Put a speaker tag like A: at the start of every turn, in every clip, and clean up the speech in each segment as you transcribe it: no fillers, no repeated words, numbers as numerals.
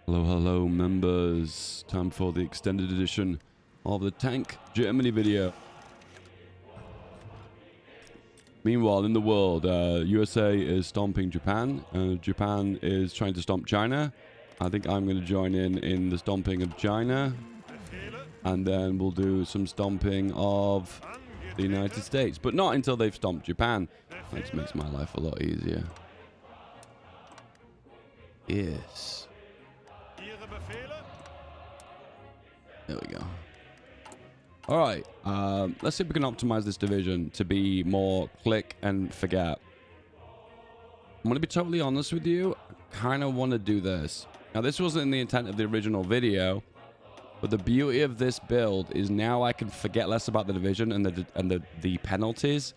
A: Hello, hello, members. Time for the extended edition of the Tank Germany video. Meanwhile, in the world, USA is stomping Japan. Japan is trying to stomp China. I think I'm going to join in the stomping of China. And then we'll do some stomping of the United States. But not until they've stomped Japan. That just makes my life a lot easier. Yes. There we go. All right. Let's see if we can optimize this division to be more click and forget. I'm going to be totally honest with you. I kind of want to do this. Now, this wasn't the intent of the original video, but the beauty of this build is now I can forget less about the division and the penalties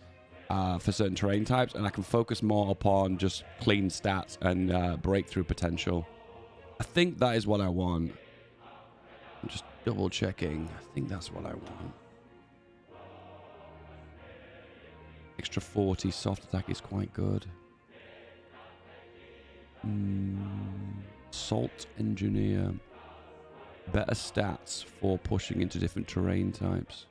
A: for certain terrain types, and I can focus more upon just clean stats and breakthrough potential. I think that is what I want. I'm just double checking. I think that's what I want. Extra 40 soft attack is quite good. Salt engineer. Better stats for pushing into different terrain types.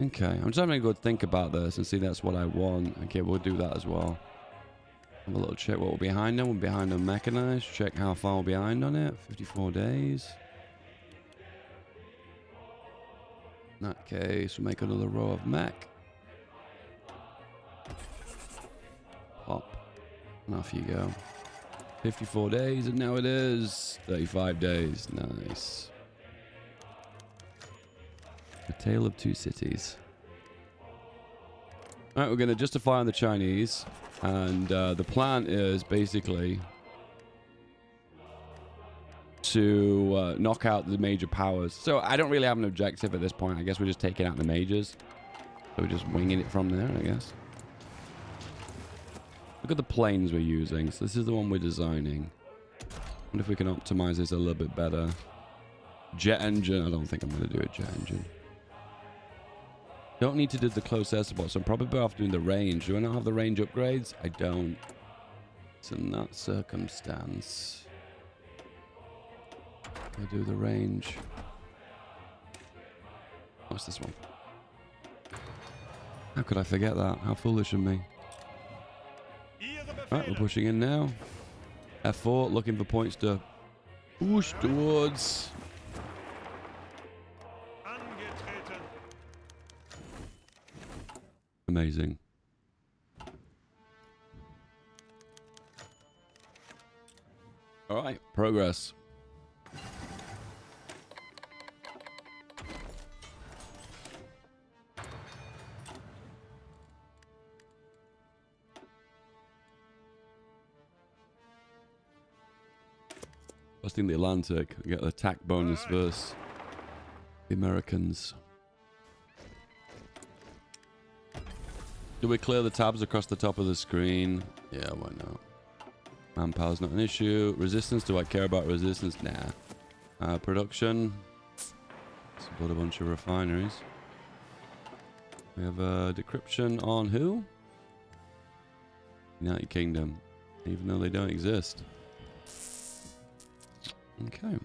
A: Okay, I'm just having a good think about this and see that's what I want. Okay, we'll do that as well. Have a little check what we're behind on. We're behind on mechanized. Check how far we're behind on it. 54 days. In that case, we'll make another row of mech. Pop. And off you go. 54 days, and now it is 35 days. Nice. A tale of two cities. Alright, we're going to justify on the Chinese. And the plan is basically to knock out the major powers. So I don't really have an objective at this point. I guess we're just taking out the majors. So we're just winging it from there, I guess. Look at the planes we're using. So this is the one we're designing. I wonder if we can optimize this a little bit better. Jet engine. I don't think I'm going to do a jet engine. Don't need to do the close air support, so I'm probably better off doing the range. Do I not have the range upgrades? I don't. It's in that circumstance. I'll do the range. What's this one? How could I forget that? How foolish of me. Right, we're pushing in now. F4, looking for points to push towards. Amazing. All right, progress. Busting the Atlantic. Get the attack bonus versus the Americans. Do we clear the tabs across the top of the screen? Yeah, why not? Manpower's not an issue. Resistance, do I care about resistance? Nah. Production. Let's build a bunch of refineries. We have a decryption on who? United Kingdom. Even though they don't exist. Okay.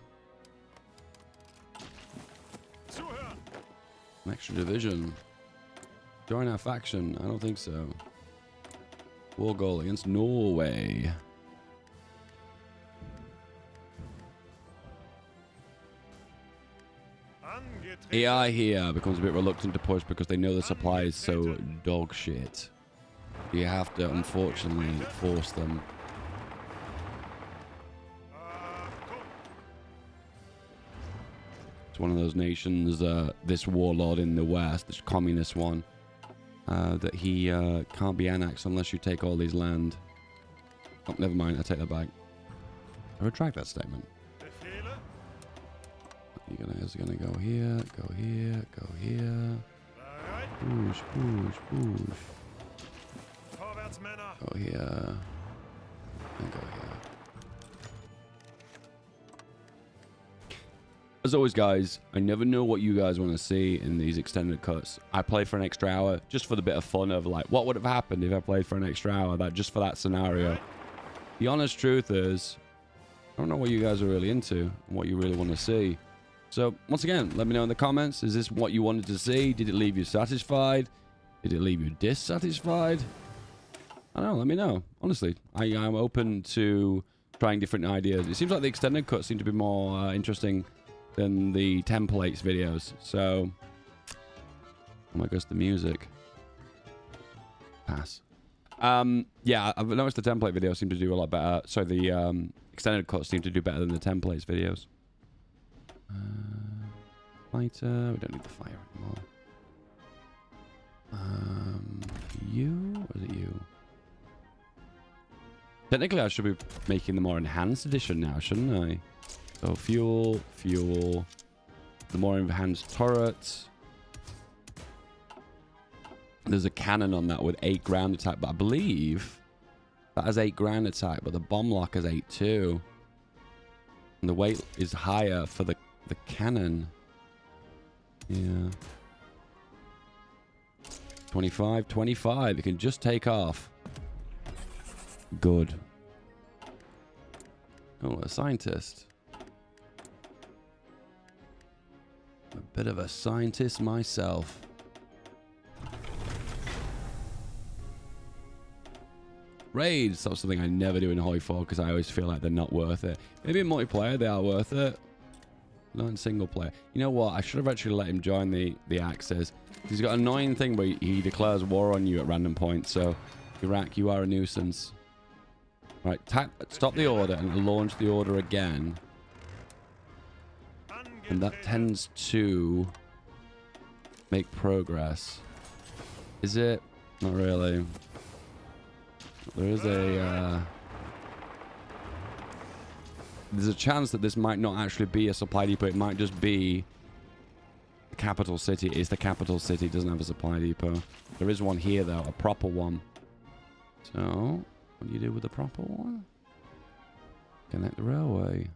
A: An extra division. Join our faction? I don't think so. War goal against Norway. AI here becomes a bit reluctant to push because they know the supply is so dog shit. You have to, unfortunately, force them. It's one of those nations, this warlord in the West, this communist one. That he can't be annexed unless you take all his land. Oh, never mind. I take that back. I retract that statement. It's gonna go here, go here, go here. Push, push, push. Go here. And go here. As always, guys, I never know what you guys want to see in these extended cuts. I play for an extra hour just for the bit of fun of like, what would have happened if I played for an extra hour, that just for that scenario. the honest truth is, I don't know what you guys are really into and what you really want to see. So, once again, let me know in the comments. Is this what you wanted to see? Did it leave you satisfied? Did it leave you dissatisfied? I don't know. Let me know. Honestly, I'm open to trying different ideas. It seems like the extended cuts seem to be more interesting than the templates videos. So, oh my gosh, the music. Pass. Yeah, I've noticed the template videos seem to do a lot better. So the extended cuts seem to do better than the templates videos. Fighter. We don't need the fire anymore. You? Or is it you? Technically, I should be making the more enhanced edition now, shouldn't I? So fuel, fuel. The more enhanced turrets. There's a cannon on that with 8 ground attack, but I believe that has 8 ground attack, but the bomb lock has 8 too. And the weight is higher for the cannon. Yeah. 25, 25. It can just take off. Good. Oh, a scientist. A bit of a scientist myself. Raids, that's something I never do in Hoi 4 because I always feel like they're not worth it. Maybe in multiplayer they are worth it. Not in single player. You know what? I should have actually let him join the Axis. He's got an annoying thing where he declares war on you at random points. So, Iraq, you are a nuisance. Right, stop the order and launch the order again. And that tends to make progress. Is it? Not really. There is there's a chance that this might not actually be a supply depot. It might just be the capital city. It's the capital city. It doesn't have a supply depot. There is one here, though. A proper one. So, what do you do with the proper one? Connect the railway.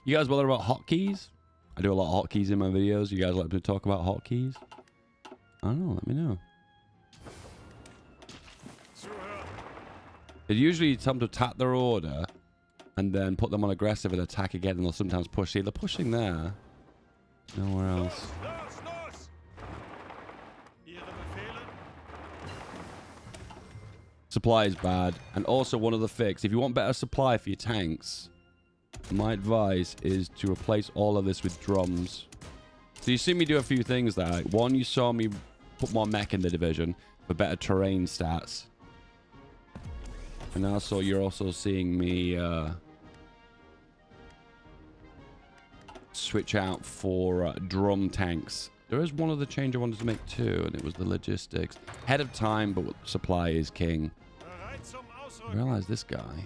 A: You guys bother about hotkeys? I do a lot of hotkeys in my videos. You guys like to talk about hotkeys? I don't know. Let me know. It usually tell them to tap their order and then put them on aggressive and attack again, and they'll sometimes push. See, they're pushing there. Nowhere else. Supply is bad. And also one other fix. If you want better supply for your tanks, my advice is to replace all of this with drums. So you see me do a few things there. One, you saw me put more mech in the division for better terrain stats. And also, you're also seeing me switch out for drum tanks. There is one other change I wanted to make too, and it was the logistics. Ahead of time, but supply is king. I realize this guy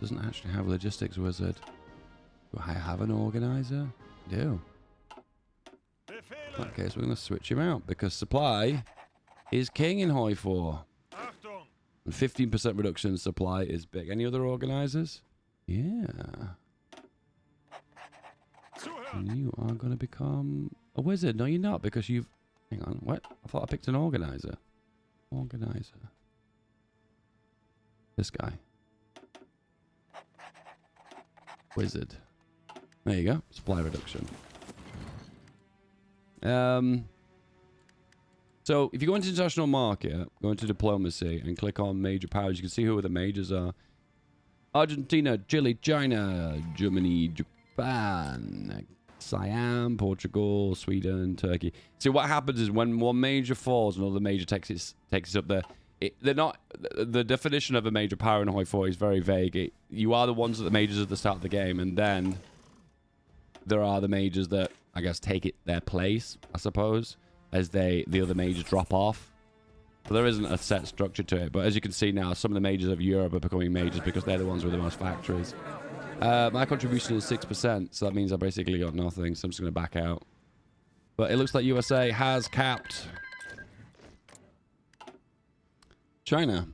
A: doesn't actually have a logistics wizard. Do I have an organizer? I do. In that case, we're going to switch him out because supply is king in Hoi 4. And 15% reduction in supply is big. Any other organizers? Yeah. And you are going to become a wizard. No, you're not, because you've... Hang on, what? I thought I picked an organizer. Organizer. This guy. Wizard. There you go. Supply reduction. So, if you go into international market, go into diplomacy, and click on major powers, you can see who the majors are. Argentina, Chile, China, Germany, Japan, Siam, Portugal, Sweden, Turkey. See, what happens is when one major falls, another major takes it up there. They're not... The definition of a major power in Hoi 4 is very vague. You are the ones at the majors at the start of the game, and then there are the majors that, I guess, take it their place, I suppose, as the other majors drop off. But there isn't a set structure to it. But as you can see now, some of the majors of Europe are becoming majors because they're the ones with the most factories. My contribution is 6%, so that means I basically got nothing, so I'm just going to back out. But it looks like USA has capped China.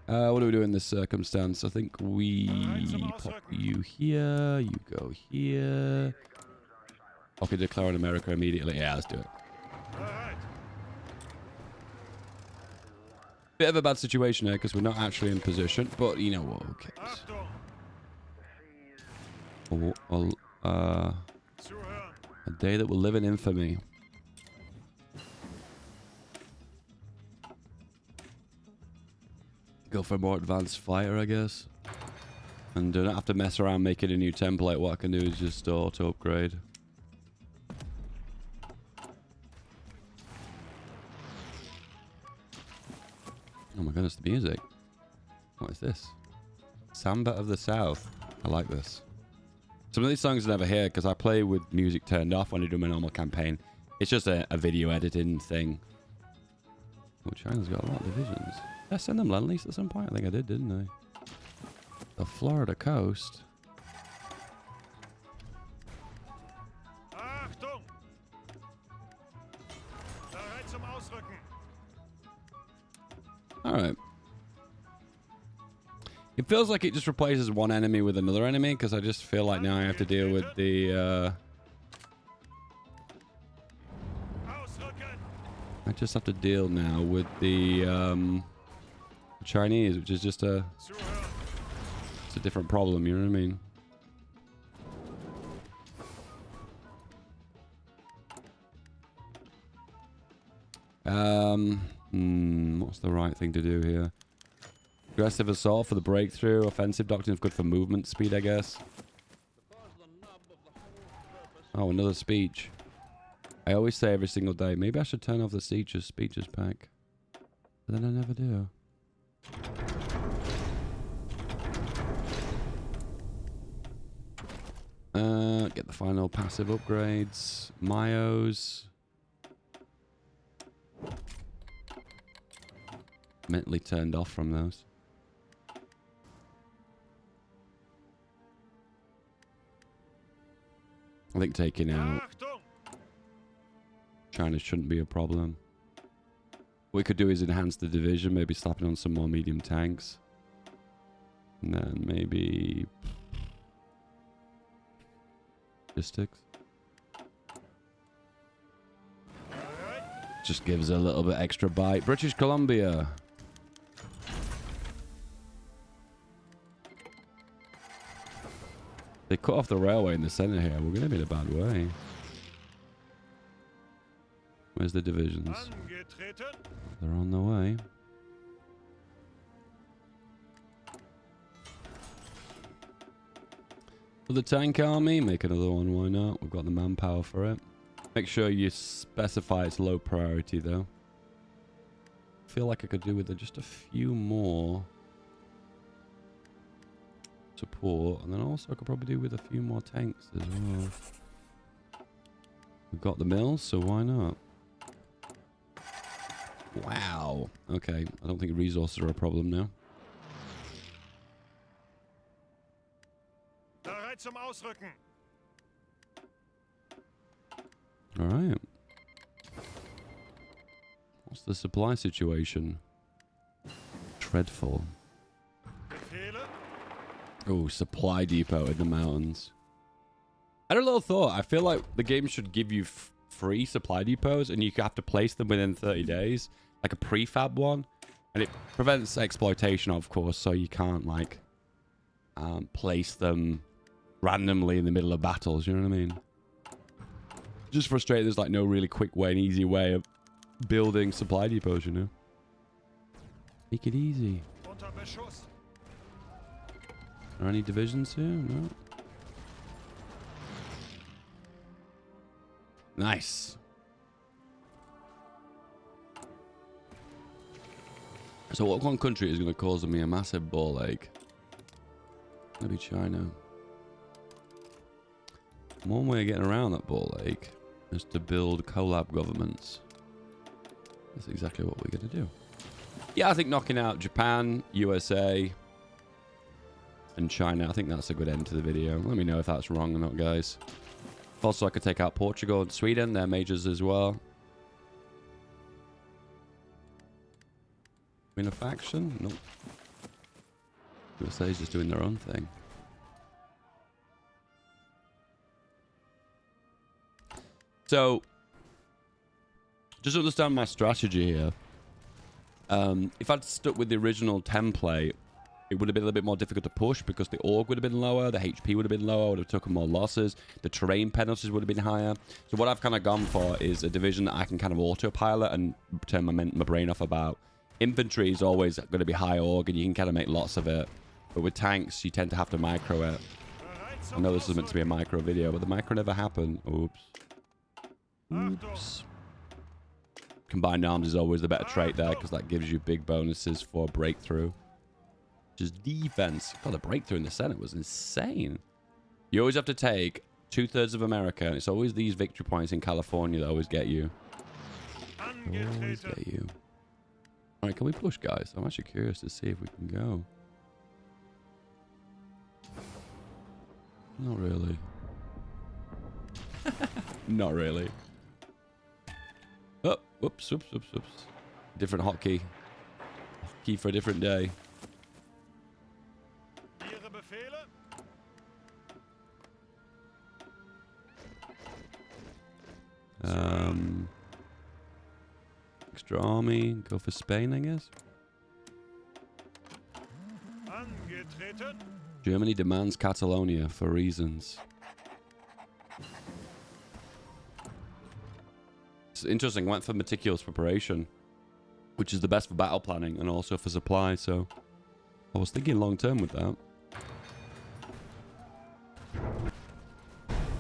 A: What do we do in this circumstance? I think we pop you here, you go here. Okay, declare on America immediately. Yeah, let's do it. Bit of a bad situation here because we're not actually in position, but you know what? Who cares? A day that will live in infamy. Go for a more advanced fighter, I guess. And don't have to mess around making a new template. What I can do is just auto upgrade. Oh my goodness, the music. What is this? Samba of the South. I like this. Some of these songs I never hear because I play with music turned off when I do my normal campaign. It's just a video editing thing. Oh, China's got a lot of divisions. Did I send them Lend Lease at some point? I think I did, didn't I? The Florida coast.
B: Achtung! Bereit zum Ausrücken.
A: Alright. It feels like it just replaces one enemy with another enemy, because I just feel like now I have to deal with the, I just have to deal now with the, Chinese, which is just a... It's a different problem, you know what I mean? What's the right thing to do here? Aggressive assault for the breakthrough. Offensive doctrine is good for movement speed, I guess. Oh, another speech. I always say every single day, maybe I should turn off the speeches pack. But then I never do. Get the final passive upgrades. Myos. Mentally turned off from those. I think taking out China shouldn't be a problem. What we could do is enhance the division, maybe slapping on some more medium tanks. And then maybe... logistics. Just gives a little bit extra bite. British Columbia. They cut off the railway in the center here. We're going to be in a bad way. Where's the divisions? They're on the way. For the tank army, make another one, why not? We've got the manpower for it. Make sure you specify it's low priority though. I feel like I could do with just a few more support, and then also I could probably do with a few more tanks as well. We've got the mills, so why not? Wow. Okay, I don't think resources are a problem now.
B: Zum Ausrücken.
A: All right. What's the supply situation? Dreadful. Oh, supply depot in the mountains. I had a little thought. I feel like the game should give you free supply depots, and you have to place them within 30 days, like a prefab one, and it prevents exploitation, of course, so you can't like place them randomly in the middle of battles, you know what I mean? Just frustrated there's like no really quick way, an easy way of building supply depots, you know? Make it easy. Are any divisions here? No. Nice. So what one country is going to cause me a massive ball ache? Maybe China. One way of getting around that ball ache is to build collab governments. That's exactly what we're going to do. Yeah, I think knocking out Japan, USA, and China, I think that's a good end to the video. Let me know if that's wrong or not, guys. Also, I could take out Portugal and Sweden. They're majors as well. In a faction? Nope. USA's just doing their own thing. So, just understand my strategy here. If I'd stuck with the original template, it would have been a little bit more difficult to push because the org would have been lower, the HP would have been lower, I would have taken more losses, the terrain penalties would have been higher. So what I've kind of gone for is a division that I can kind of autopilot and turn my brain off about. Infantry is always going to be high org and you can kind of make lots of it. But with tanks, you tend to have to micro it. I know this is meant to be a micro video, but the micro never happened. Oops. Oops. Combined arms is always the better trait there because that gives you big bonuses for breakthrough. Just defense. God, the breakthrough in the Senate was insane. You always have to take 2/3 of America, and it's always these victory points in California that always get you. Always get you. All right, can we push, guys? I'm actually curious to see if we can go. Not really. Not really. Oh, whoops, whoops, whoops, whoops. Different hotkey. Hotkey for a different day. Extra army. Go for Spain, I guess. Germany demands Catalonia for reasons. It's interesting. Went for meticulous preparation, which is the best for battle planning and also for supply. So I was thinking long term with that.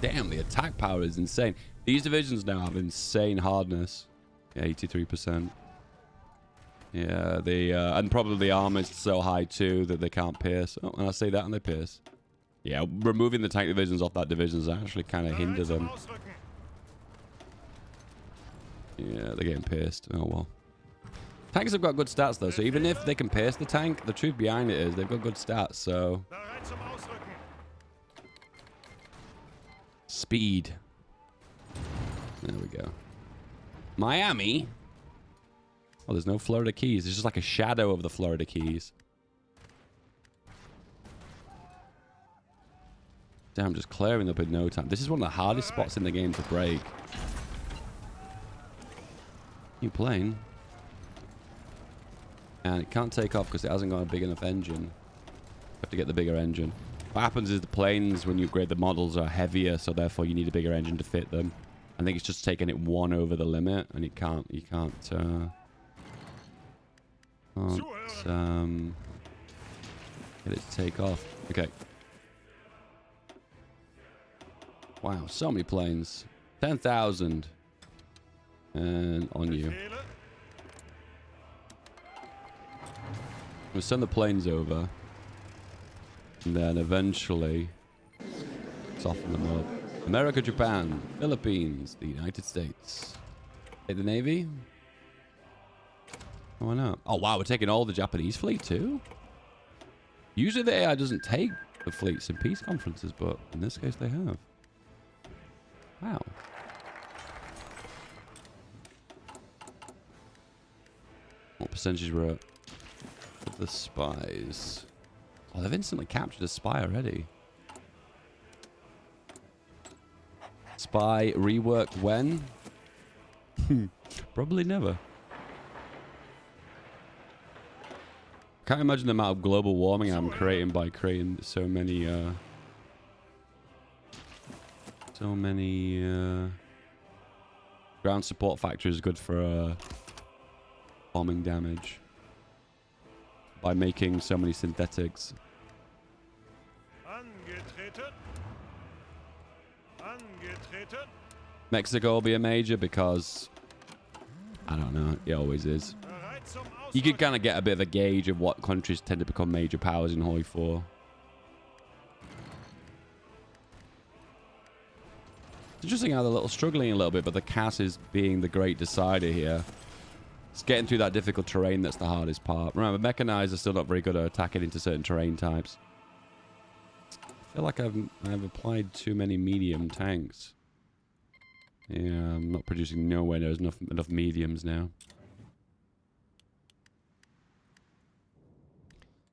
A: Damn, the attack power is insane. These divisions now have insane hardness. Yeah, 83%. Yeah, and probably the armor is so high too that they can't pierce. Oh, and I say that and they pierce. Yeah, removing the tank divisions off that division is actually kind of hinder them. Yeah, they're getting pierced. Oh well. Tanks have got good stats though, so even if they can pierce the tank, the truth behind it is they've got good stats, so... Speed. There we go. Miami? Oh, there's no Florida Keys. It's just like a shadow of the Florida Keys. Damn, just clearing up in no time. This is one of the hardest spots in the game to break. New plane. And it can't take off because it hasn't got a big enough engine. You have to get the bigger engine. What happens is the planes, when you upgrade the models, are heavier, so therefore you need a bigger engine to fit them. I think it's just taking it one over the limit, and you can't get it to take off. Okay. Wow, so many planes. 10,000. And on you. We'll send the planes over. And then eventually soften them up. America, Japan, Philippines, the United States. Take the Navy? Why not? Oh, wow, we're taking all the Japanese fleet too? Usually the AI doesn't take the fleets in peace conferences, but in this case they have. Wow. What percentage we're at of the spies? Oh, they've instantly captured a spy already. Spy rework when? Probably never. Can't imagine the amount of global warming I'm creating by creating so many ground support factors good for bombing damage by making so many synthetics. Mexico will be a major because I don't know, it always is. You could kind of get a bit of a gauge of what countries tend to become major powers in Hoi 4. It's interesting how they're struggling a little bit, but the CAS is being the great decider here. It's getting through that difficult terrain that's the hardest part. Remember, mechanized are still not very good at attacking into certain terrain types. I feel like I've applied too many medium tanks. Yeah, I'm not producing nowhere near enough mediums now.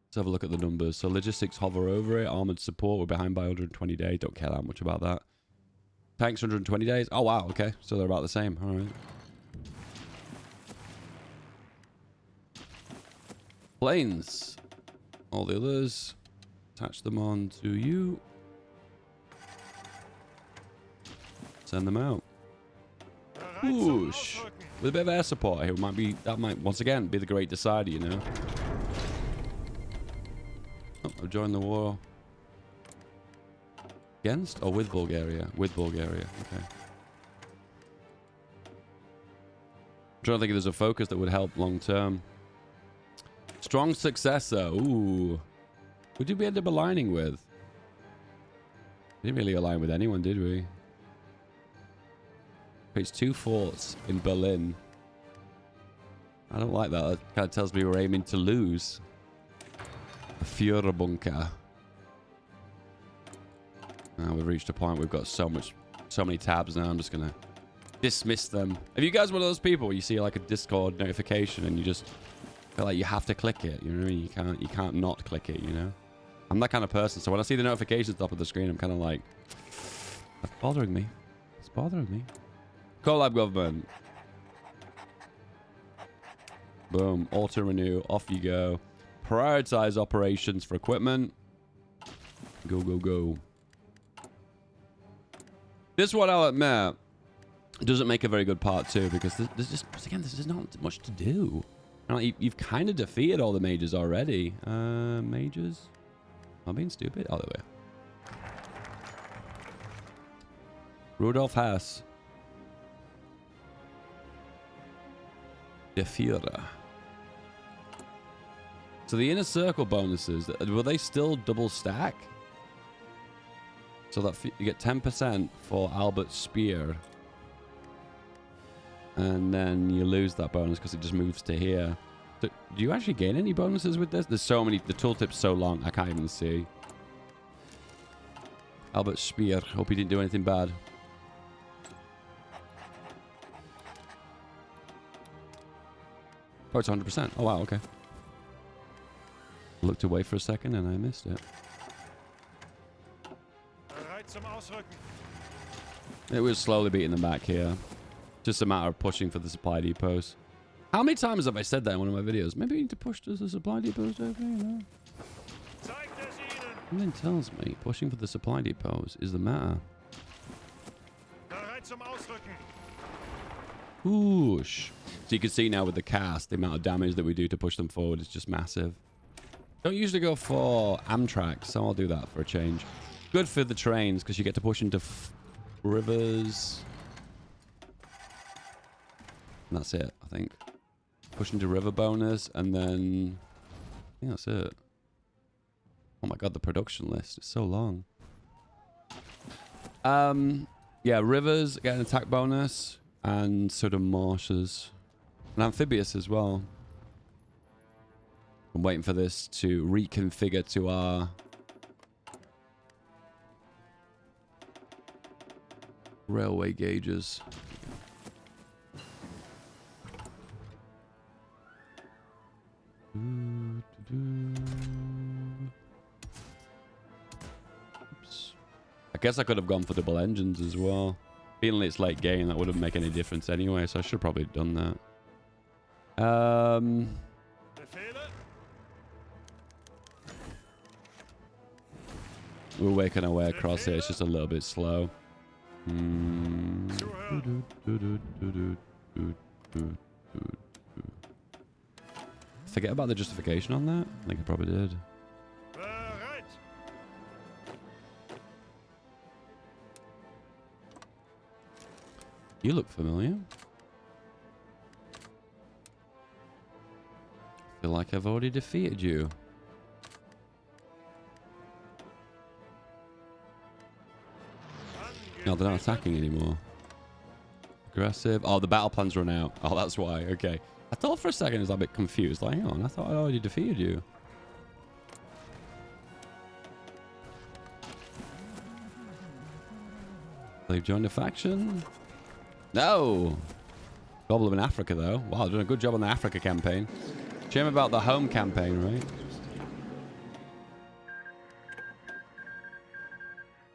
A: Let's have a look at the numbers. So logistics hover over it. Armored support, we're behind by 120 days. Don't care that much about that. Tanks 120 days. Oh wow, okay. So they're about the same. All right. Planes. All the others. Attach them on to you. Send them out.
B: Bereit zum
A: Whoosh.
B: Ausrücken.
A: With a bit of air support here, that might once again be the great decider, you know. Oh, I've joined the war. Against or with Bulgaria? With Bulgaria. Okay. I'm trying to think if there's a focus that would help long term. Strong successor. Ooh. Who did we end up aligning with? We didn't really align with anyone, did we? It's 2 forts in Berlin. I don't like that. That kind of tells me we're aiming to lose. A Führerbunker. Now we've reached a point. We've got so many tabs now. I'm just gonna dismiss them. If you guys one of those people where you see like a Discord notification and you just feel like you have to click it, you know what I mean? You can't not click it, you know? I'm that kind of person. So when I see the notifications top of the screen, I'm kind of like, that's bothering me. It's bothering me. Collab government. Boom. Auto renew. Off you go. Prioritize operations for equipment. Go, go, go. This one, I'll admit, doesn't make a very good part 2 because there's just, again, there's not much to do. You know, you've kind of defeated all the majors already. Majors? Am I being stupid? Oh, there we are. Rudolf Haas. Der Führer. So the inner circle bonuses, will they still double stack? So that you get 10% for Albert Speer. And then you lose that bonus because it just moves to here. So, do you actually gain any bonuses with this? There's so many, the tooltip's so long, I can't even see. Albert Speer, hope he didn't do anything bad. Oh, it's 100%. Oh, wow, okay. Looked away for a second and I missed it.
B: Bereit zum Ausrücken.
A: It was slowly beating them back here. Just a matter of pushing for the supply depots. How many times have I said that in one of my videos? Maybe I need to push to the supply depots over here, you know?
B: Zeigt es ihnen.
A: Something tells me pushing for the supply depots is the matter.
B: Bereit zum Ausrücken.
A: Whoosh. So you can see now with the cast, the amount of damage that we do to push them forward is just massive. Don't usually go for Amtrak, so I'll do that for a change. Good for the trains, because you get to push into rivers. And that's it, I think. Push into river bonus, and then I think that's it. Oh my god, the production list is so long. Yeah, rivers get an attack bonus, and sort of marshes. And amphibious as well. I'm waiting for this to reconfigure to our railway gauges. Oops. I guess I could have gone for double engines as well. Feeling it's late game, that wouldn't make any difference anyway, so I should have probably done that.
B: Befehle?
A: We're working our way across here. It's just a little bit slow. Forget about the justification on that. I think I probably did.
B: Bereit.
A: You look familiar. Feel like I've already defeated you. No, they're not attacking anymore. Aggressive. Oh, the battle plans run out. Oh, that's why. Okay. I thought for a second I was a bit confused. Like, hang on, I thought I already defeated you. They've joined a faction? No! Problem in Africa, though. Wow, they're doing a good job on the Africa campaign. Shame about the home campaign, right?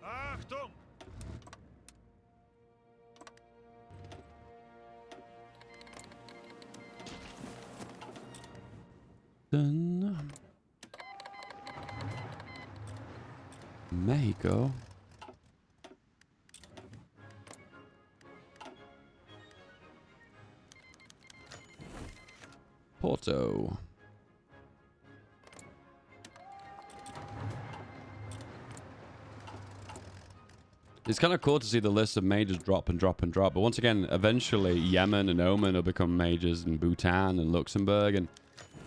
B: Achtung!
A: Dun. Mexico. Porto. It's kind of cool to see the list of majors drop and drop and drop. But once again, eventually Yemen and Oman will become majors, and Bhutan and Luxembourg. And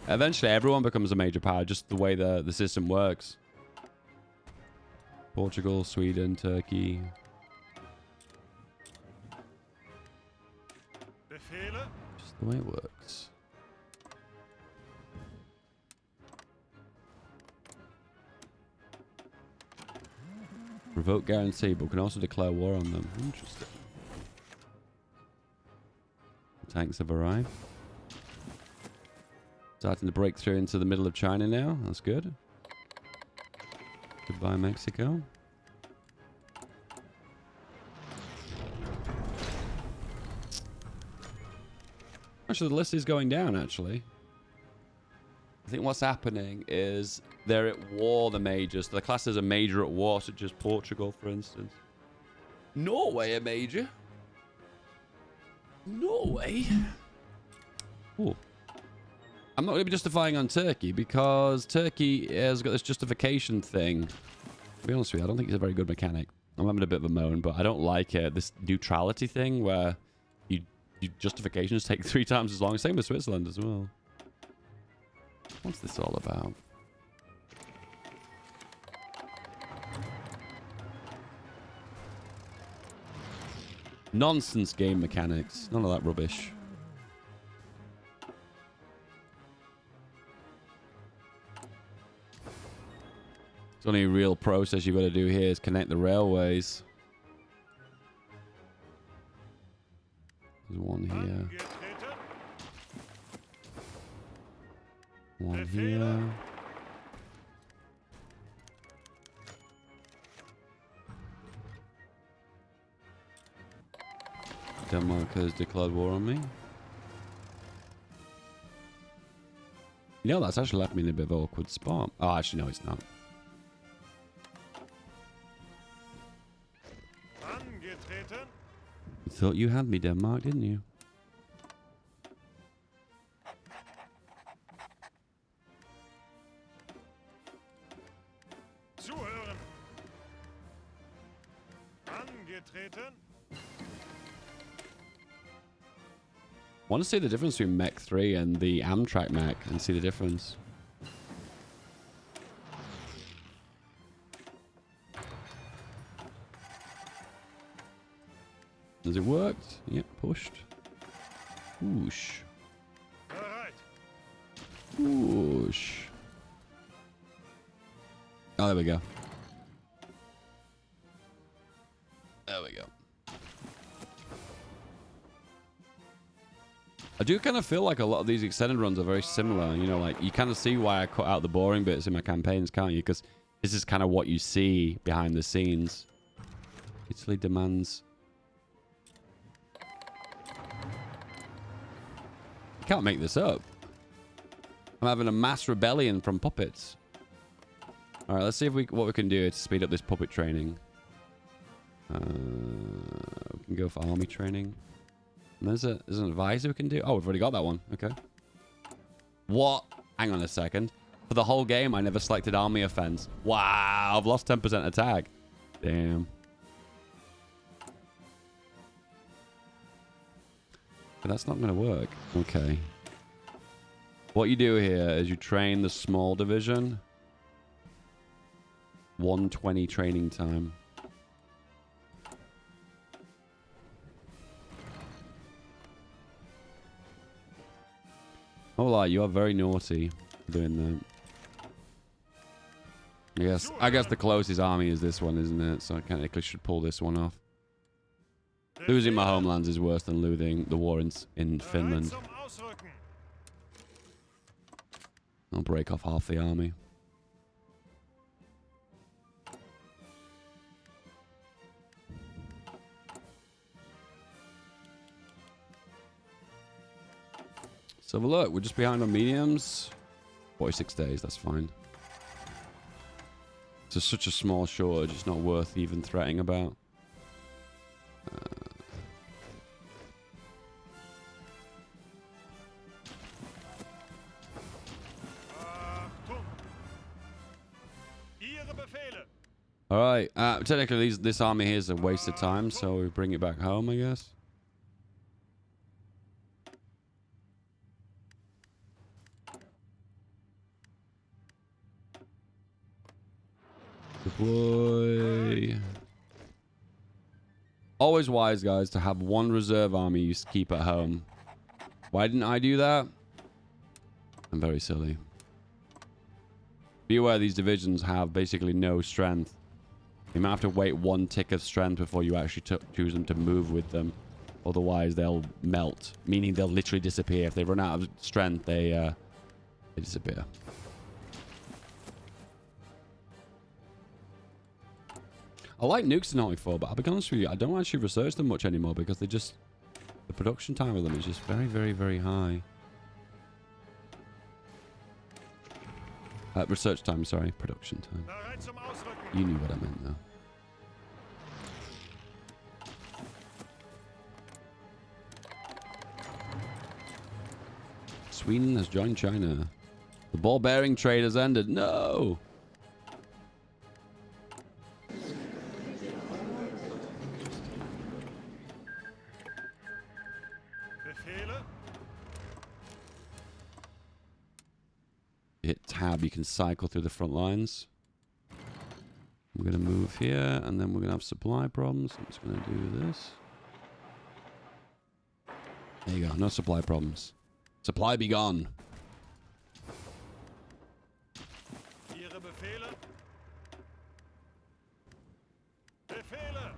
A: eventually everyone becomes a major power, just the way the system works. Portugal, Sweden, Turkey.
B: Befehle?
A: Just the way it works. Revoke guarantee, but we can also declare war on them. Interesting. Tanks have arrived. Starting to break through into the middle of China now. That's good. Goodbye, Mexico. Actually, the list is going down, actually. I think what's happening is they're at war, the majors. The classes are major at war, such as Portugal, for instance. Norway a major. Norway? Ooh. I'm not going to be justifying on Turkey, because Turkey has got this justification thing. To be honest with you, I don't think he's a very good mechanic. I'm having a bit of a moan, but I don't like it. This neutrality thing where your justifications take 3 times as long. Same with Switzerland as well. What's this all about? Nonsense game mechanics. None of that rubbish. The only real process you've got to do here is connect the railways. There's one here. One here. Denmark has declared war on me. You know, that's actually left me in a bit of an awkward spot. Oh, actually, no, it's not. You thought you had me, Denmark, didn't you?
B: Zuhören. Angetreten.
A: I want to see the difference between Mech 3 and the Amtrak Mech and see the difference. Has it worked? Yep, pushed. Whoosh. Whoosh. Oh, there we go. There we go. I do kind of feel like a lot of these extended runs are very similar. You know, like, you kind of see why I cut out the boring bits in my campaigns, can't you? Because this is kind of what you see behind the scenes. Italy demands... You can't make this up. I'm having a mass rebellion from puppets. All right, let's see if what we can do to speed up this puppet training. We can go for army training. And there's an advisor we can do. Oh, we've already got that one. Okay. What? Hang on a second. For the whole game, I never selected army offense. Wow, I've lost 10% attack. Damn. But that's not going to work. Okay. What you do here is you train the small division. 120 training time. Oh, like, you are very naughty for doing that. I guess the closest army is this one, isn't it? So I technically should pull this one off. Losing my homelands is worse than losing the war in Finland. I'll break off half the army. Let's have a look. We're just behind on mediums. 46 days, that's fine. It's such a small shortage, it's not worth even threatening about.
B: Achtung! Ihre Befehle!
A: Alright, technically this army here is a waste of time, so we bring it back home, I guess. Deploy. Always wise, guys, to have one reserve army you keep at home. Why didn't I do that? I'm very silly. Be aware these divisions have basically no strength. You might have to wait one tick of strength before you actually choose them to move with them. Otherwise, they'll melt. Meaning they'll literally disappear. If they run out of strength, they disappear. I like nukes in Army 4, but I'll be honest with you, I don't actually research them much anymore because they just... The production time of them is just very, very, very high. Research time, sorry. Production time.
B: Bereit zum Ausrücken!
A: You knew what I meant, though. Sweden has joined China. The ball-bearing trade has ended. No!
B: Befehle!
A: You hit tab, you can cycle through the front lines. We're going to move here, and then we're going to have supply problems. I'm just going to do this. There you go, no supply problems. Supply be gone.
B: Ihre Befehle! Befehle!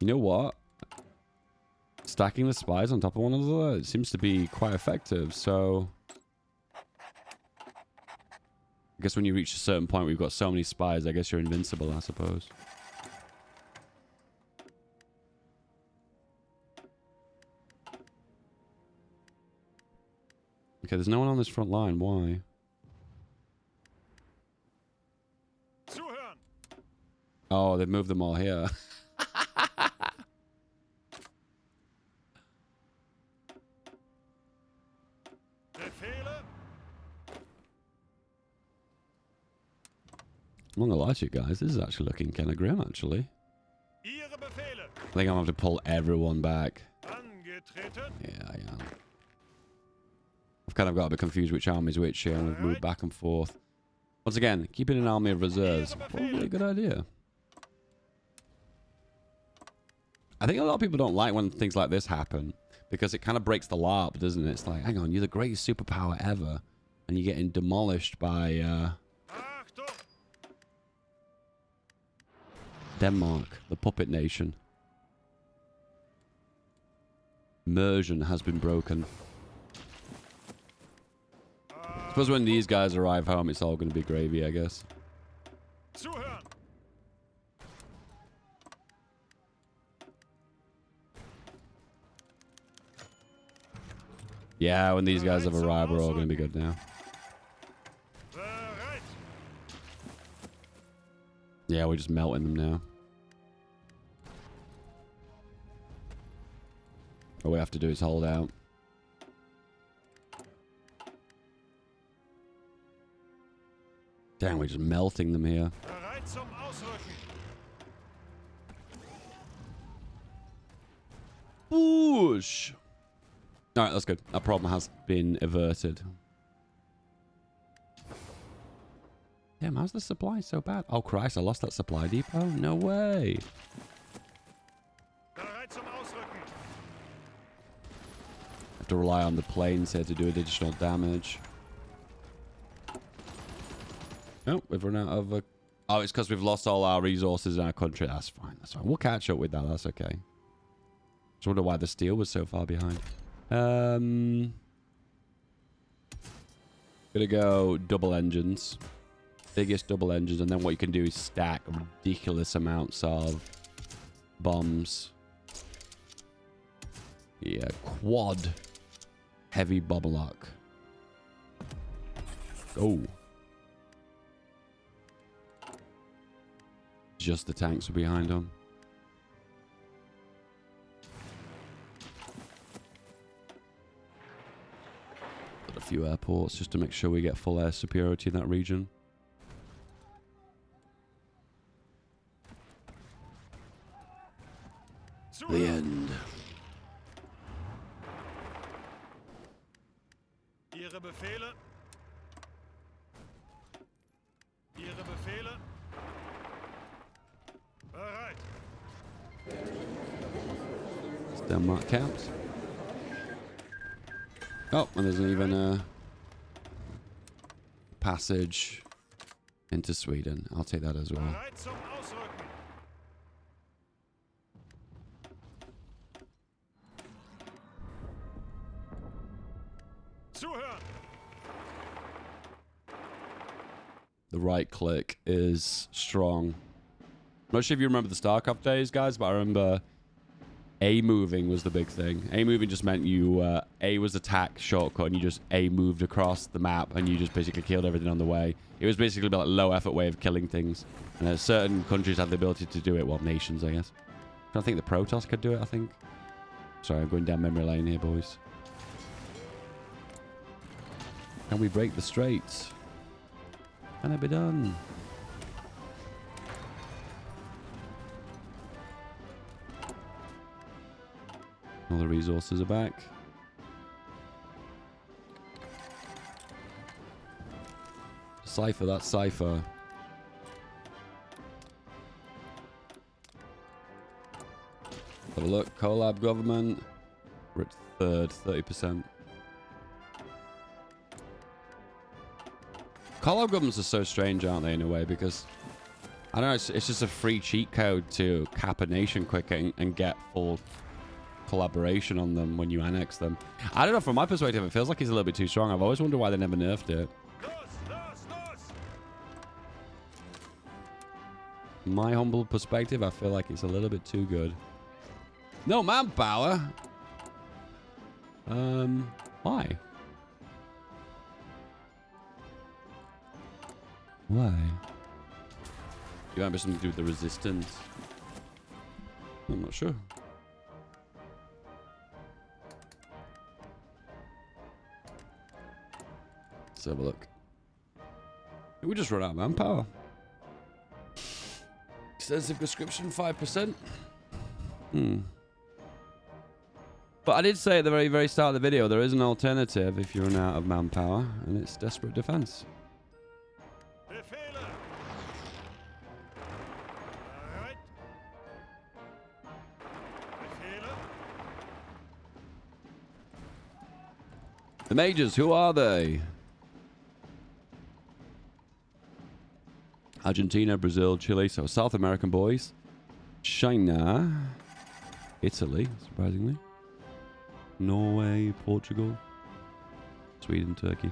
A: You know what? Stacking the spies on top of one another, it seems to be quite effective, so... I guess when you reach a certain point where you've got so many spies, I guess you're invincible, I suppose. Okay, there's no one on this front line. Why?
B: Zuhören!
A: Oh, they've moved them all here.
B: Befehle!
A: I'm not gonna lie to you guys, this is actually looking kind of grim, actually.
B: Ihre Befehle!
A: I think I'm gonna have to pull everyone back.
B: Angetreten!
A: Yeah, I am. I've kind of got a bit confused which army's which here, and we've moved back and forth. Once again, keeping an army of reserves, probably a good idea. I think a lot of people don't like when things like this happen, because it kind of breaks the LARP, doesn't it? It's like, hang on, you're the greatest superpower ever, and you're getting demolished by,
B: Achtung!
A: Denmark, the puppet nation. Immersion has been broken. I suppose when these guys arrive home, it's all going to be gravy, I guess.
B: Zuhören!
A: Yeah, when these guys have arrived, we're all going to be good now.
B: Bereit!
A: Yeah, we're just melting them now. All we have to do is hold out. Damn, we're just melting them here.
B: Bereit zum Ausrücken!
A: Whoosh! Alright, that's good. That problem has been averted. Damn, how's the supply so bad? Oh, Christ, I lost that supply depot? No way.
B: Bereit zum Ausrücken!
A: Have to rely on the planes here to do additional damage. Oh, we've run out of... Oh, it's because we've lost all our resources in our country. That's fine, that's fine. We'll catch up with that, that's okay. Just wonder why the steel was so far behind. Gonna go double engines. Biggest double engines, and then what you can do is stack ridiculous amounts of bombs. Yeah, quad Heavy bubble lock. Oh. Just the tanks are behind on. Got a few airports just to make sure we get full air superiority in that region. The end.
B: Ihre Befehle. Ihre Befehle. Bereit.
A: Denmark capped. Oh, and there's even a passage into Sweden. I'll take that as well.
B: Bereit zum Ausrücken. Zuhören.
A: The right click is strong. I'm not sure if you remember the StarCraft days, guys, but I remember A moving was the big thing. A moving just meant you, A was attack shortcut, and you just A moved across the map, and you just basically killed everything on the way. It was basically like a low effort way of killing things. And certain countries had the ability to do it, well, nations, I guess. I don't think the Protoss could do it, I think. Sorry, I'm going down memory lane here, boys. Can we break the straits? Can it be done? All the resources are back. Cypher, that's Cypher. Have a look. Collab government. We're at third, 30%. Collab governments are so strange, aren't they, in a way? Because, I don't know, it's just a free cheat code to cap a nation quick and get full collaboration on them when you annex them. I don't know, from my perspective, it feels like he's a little bit too strong. I've always wondered why they never nerfed it. From my humble perspective, I feel like it's a little bit too good. No manpower? Why? Why? You might be something to do with the resistance. I'm not sure. Let's have a look. Did we just run out of manpower? Extensive conscription, 5%. But I did say at the very, very start of the video, there is an alternative if you run out of manpower, and it's desperate defense.
B: Befehle. Bereit. Befehle.
A: The majors, who are they? Argentina, Brazil, Chile, so South American boys. China, Italy, surprisingly. Norway, Portugal, Sweden, Turkey.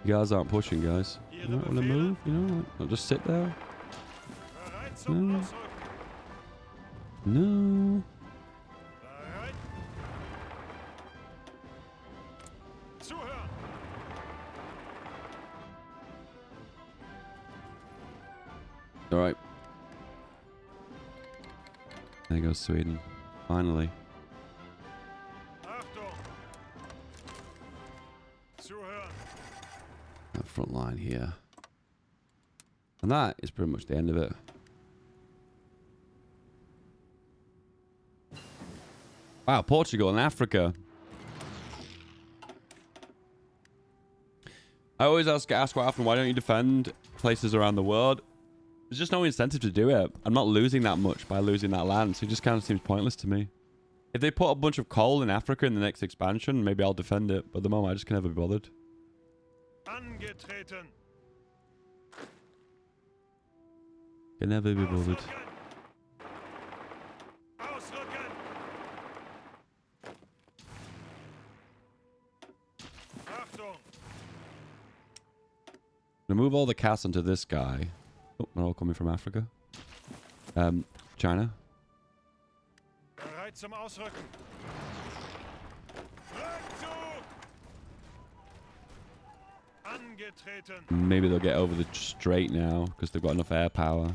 A: You guys aren't pushing, guys. You don't want to move, you know? Like, not just sit there.
B: Bereit zum
A: No.
B: Ausrücken.
A: No.
B: Bereit. Zuhören.
A: All right. There goes Sweden. Finally.
B: Achtung. Zuhören.
A: That front line here. And that is pretty much the end of it. Wow, Portugal and Africa. I always ask quite often, why don't you defend places around the world? There's just no incentive to do it. I'm not losing that much by losing that land, so it just kind of seems pointless to me. If they put a bunch of coal in Africa in the next expansion, maybe I'll defend it. But at the moment, I just can never be bothered.
B: Angetreten.
A: Can never be bothered.
B: Ausrücken. Achtung.
A: Gonna move all the cast onto this guy. Oh, they're all coming from Africa. China.
B: Bereit zum Ausrücken. Rückzug! Angetreten.
A: Maybe they'll get over the strait now because they've got enough air power.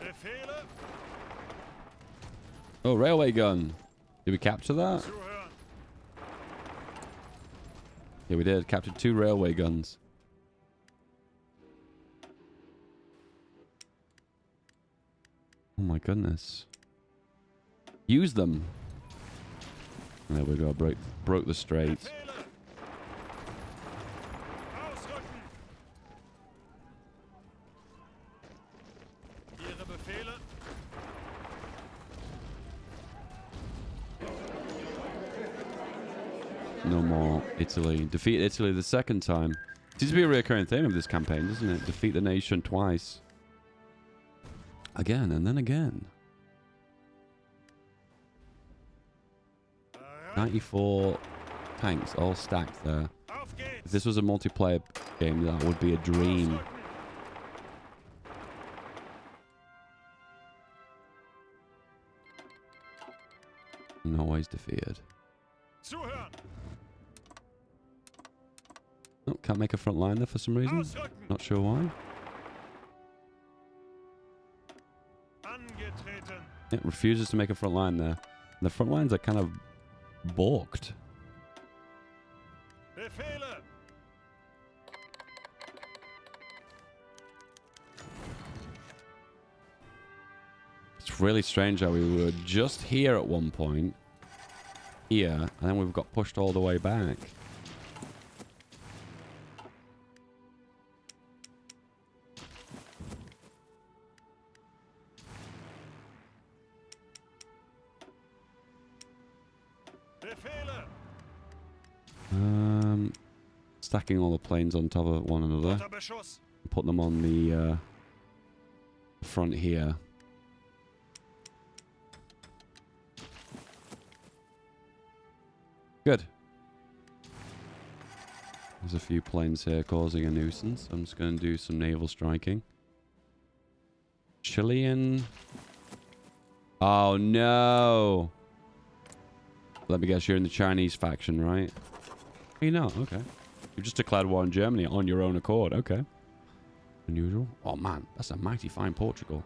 B: Befehle.
A: Oh, railway gun. Did we capture that?
B: Zuhören.
A: Yeah, we did. Captured 2 railway guns. Oh my goodness. Use them. There we go. Broke the strait.
B: Befehle. Ausrücken. Ihre Befehle.
A: No more Italy. Defeat Italy the second time. Seems to be a recurring theme of this campaign, doesn't it? Defeat the nation twice. Again and then again. 94 tanks all stacked there.
B: Auf
A: If
B: geht's.
A: this was a multiplayer game, that would be a dream.
B: Ausrücken.
A: Norway's defeated.
B: Zuhören.
A: Oh, can't make a front line there for some reason.
B: Ausrücken.
A: Not sure why.
B: Angetreten.
A: It refuses to make a front line there. And the front lines are kind of balked.
B: Befehle.
A: It's really strange how we were just here at one point. Here. And then we've got pushed all the way back.
B: Befehle.
A: Stacking all the planes on top of one another.
B: Unter Beschuss.
A: Put them on the front here. Good. There's a few planes here causing a nuisance. I'm just going to do some naval striking. Chilean. Oh no. Let me guess, you're in the Chinese faction, right? You know, okay. You've just declared war on Germany on your own accord. Okay. Unusual. Oh man, that's a mighty fine Portugal.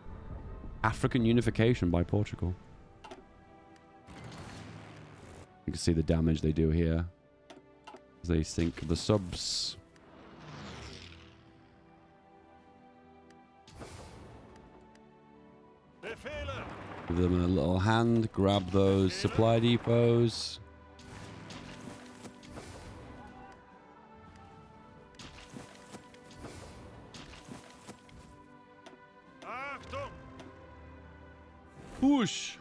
A: African unification by Portugal. You can see the damage they do here. As they sink the subs.
B: Befehle.
A: Give them a little hand. Grab those supply depots.
B: Achtung.
A: Push!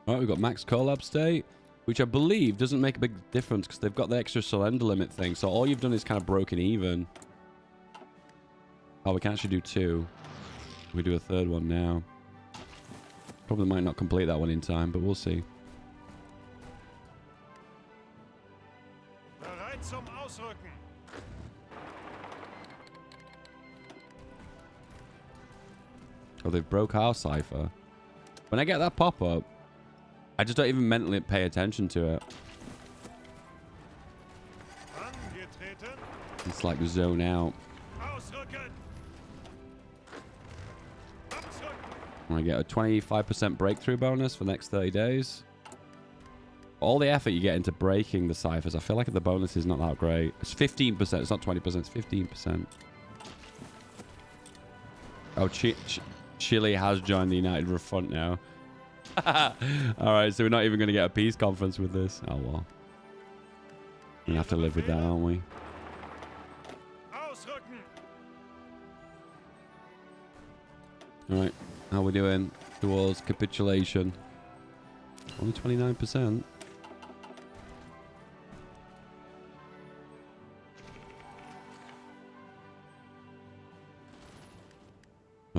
A: Alright, we've got max collab state, which I believe doesn't make a big difference because they've got the extra cylinder limit thing. So all you've done is kind of broken even. Oh, we can actually do 2. We do a 3rd one now. Probably might not complete that one in time, but we'll see.
B: Bereit zum Ausrücken.
A: Oh, they broke our cipher. When I get that pop-up, I just don't even mentally pay attention to it.
B: Angetreten.
A: It's like zone out.
B: Ausrücken. Abzücken.
A: I get a 25% breakthrough bonus for the next 30 days. All the effort you get into breaking the ciphers, I feel like the bonus is not that great. It's 15%. It's not 20%. It's 15%. Oh, Chile has joined the United Front now. Alright, so we're not even going to get a peace conference with this. Oh, well. We have to live with that, aren't we?
B: Ausrücken.
A: Alright, how are we doing towards capitulation? Only 29%.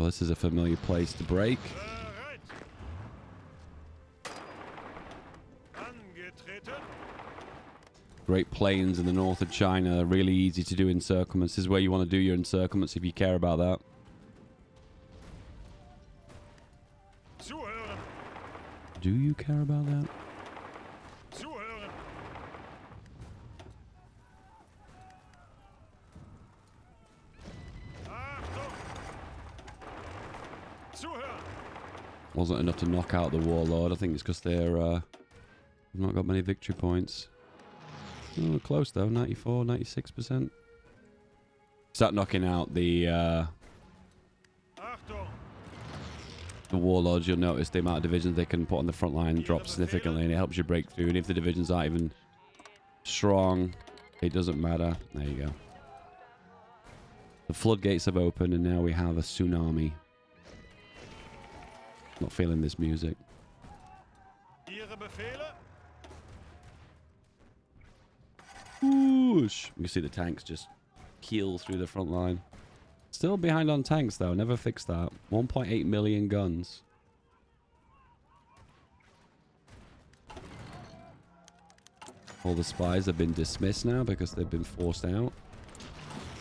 A: this is a familiar place to break.
B: Bereit. Angetreten.
A: Great Plains in the north of China. Really easy to do encirclements. This is where you want to do your encirclements if you care about that.
B: Zuhören.
A: Do you care about that?
B: Zuhören. Achtung. Zuhören.
A: Wasn't enough to knock out the warlord. I think it's because they're not got many victory points. Oh, close though. 94, 96%. Start knocking out
B: Achtung.
A: the warlords. You'll notice the amount of divisions they can put on the front line drops significantly, and it helps you break through. And if the divisions aren't even strong, it doesn't matter. There you go. The floodgates have opened, and now we have a tsunami. Not feeling this music.
B: Ihre Befehle?
A: Whoosh. You can see the tanks just keel through the front line. Still behind on tanks, though. Never fixed that. 1.8 million guns. All the spies have been dismissed now because they've been forced out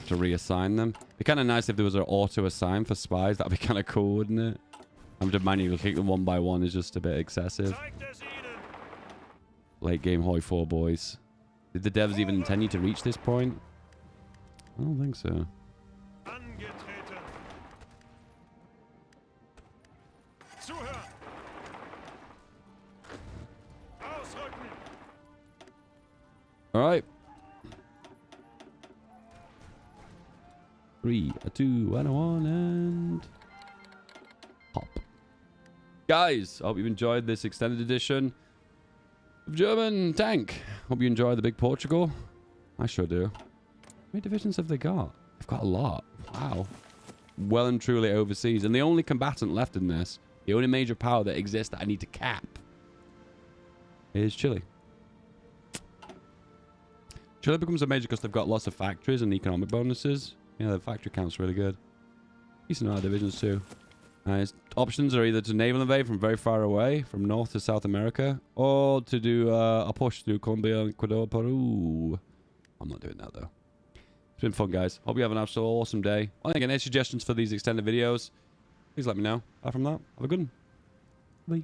A: to reassign them. It'd be kind of nice if there was an auto-assign for spies. That'd be kind of cool, wouldn't it? I'm just manually kick them one by one is just a bit excessive.
B: Zeigt es ihnen.
A: Late game Hoi 4 boys. Did the devs even intend you to reach this point? I don't think so.
B: Angetreten. Zuhören. Ausrücken.
A: Alright. 3, a 2, and a 1, and... Pop. Guys, I hope you enjoyed this extended edition of German Tank. Hope you enjoyed the Big Portugal. I sure do. How many divisions have they got? They've got a lot. Wow. Well and truly overseas. And the only combatant left in this, the only major power that exists that I need to cap, is Chile. Chile becomes a major because they've got lots of factories and economic bonuses. Yeah, the factory count's really good. Decent amount of divisions too. His options are either to naval invade from very far away, from North to South America, or to do a push through Colombia, Ecuador, Peru. I'm not doing that though. It's been fun, guys. Hope you have an absolute awesome day. Again, any suggestions for these extended videos, please let me know. Apart from that, have a good one. Bye.